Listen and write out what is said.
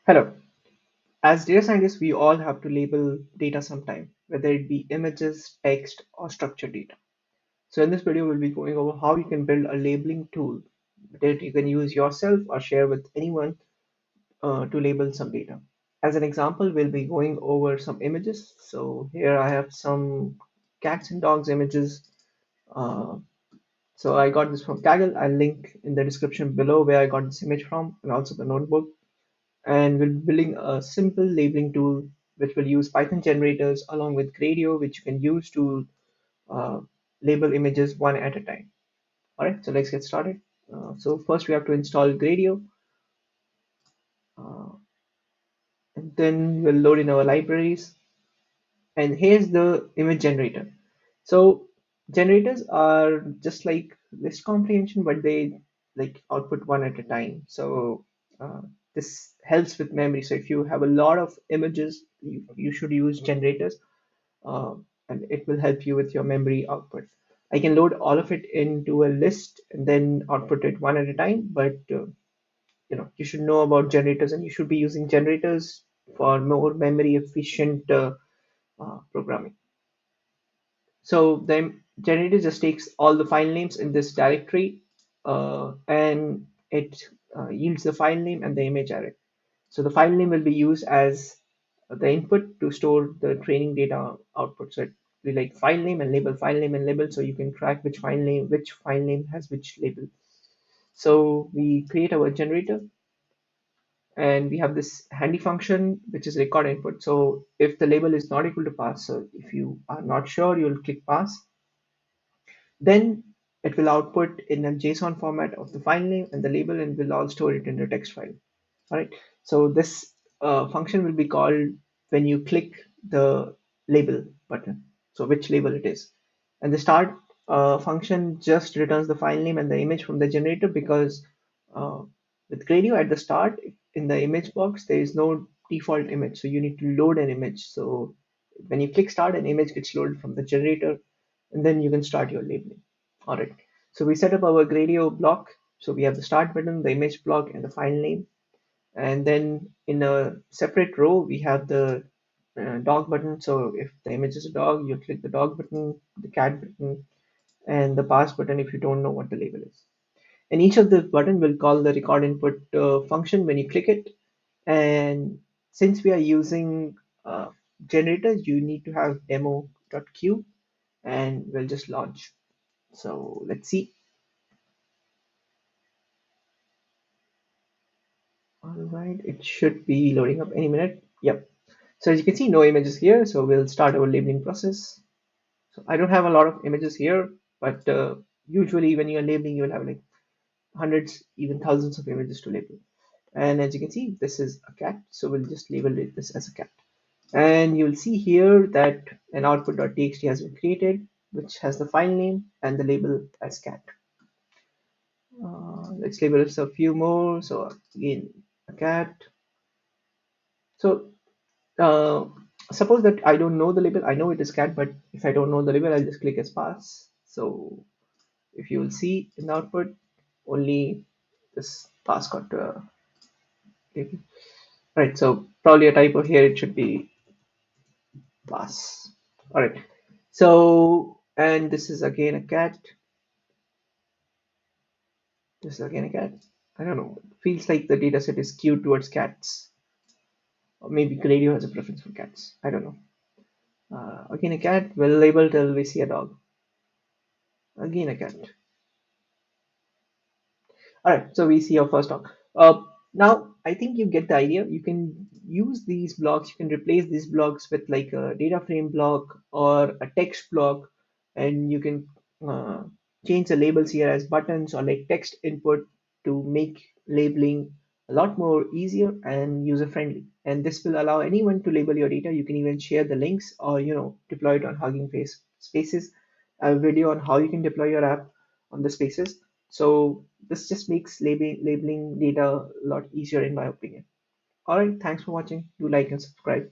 Hello. As data scientists, we all have to label data sometime, whether it be images, text, or structured data. So in this video, we'll be going over how you can build a labeling tool that you can use yourself or share with anyone to label some data. As an example, we'll be going over some images. So here I have some cats and dogs images. Uh, so I got this from Kaggle. I'll link in the description below where I got this image from and also the notebook. And we're building a simple labeling tool which will use Python generators along with Gradio, which you can use to uh, label images one at a time. All right, so let's get started. So first we have to install Gradio, uh, and then we'll load in our libraries. And here's the image generator. So generators are just like list comprehension, but they like output one at a time. So uh, this helps with memory. So if you have a lot of images, you should use generators, uh, and it will help you with your memory output. I can load all of it into a list and then output it one at a time, but you should know about generators and you should be using generators for more memory efficient programming. So the generator just takes all the file names in this directory, and it yields the file name and the image array. So the file name will be used as the input to store the training data output. So it will be like file name and label, so you can track which file name has which label. So we create our generator and we have this handy function which is record input. So if the label is not equal to pass, so if you are not sure, you'll click pass. Then it will output in a JSON format of the file name and the label, and will all store it in a text file. All right. So this function will be called when you click the label button. So which label it is. And the start function just returns the file name and the image from the generator, because uh, with Gradio at the start in the image box, there is no default image. So you need to load an image. So when you click start, an image gets loaded from the generator, and then you can start your labeling. All right. So we set up our Gradio block. So we have the start button, the image block, and the file name. And then in a separate row, we have the dog button. So if the image is a dog, you click the dog button, the cat button, and the pass button if you don't know what the label is. And each of the button will call the record input function when you click it. And since we are using generators, you need to have demo.q, and we'll just launch. So let's see. All right, it should be loading up any minute. Yep. So as you can see, no images here. So we'll start our labeling process. So I don't have a lot of images here, but usually when you're labeling, you'll have like hundreds, even thousands of images to label. And as you can see, this is a cat. So we'll just label this as a cat. And you'll see here that an output.txt has been created, which has the file name and the label as cat. Let's label it a few more. So again, a cat. So uh, suppose that I don't know the label. I know it is cat, but if I don't know the label, I'll just click as pass. So if you will see in the output, only this pass got label. Right. So probably a typo here. It should be pass. All right. So and this is again a cat. This is again a cat. I don't know. It feels like the data set is skewed towards cats. Or maybe Gradio has a preference for cats. I don't know. Again a cat. We'll label till we see a dog. Again a cat. All right, so we see our first talk. Now, I think you get the idea. You can use these blocks, you can replace these blocks with like a data frame block or a text block, and you can uh, change the labels here as buttons or like text input to make labeling a lot more easier and user friendly. And this will allow anyone to label your data. You can even share the links or deploy it on Hugging Face Spaces. A video on how you can deploy your app on the Spaces. So this just makes labeling data a lot easier in my opinion. All right, thanks for watching. Do like and subscribe.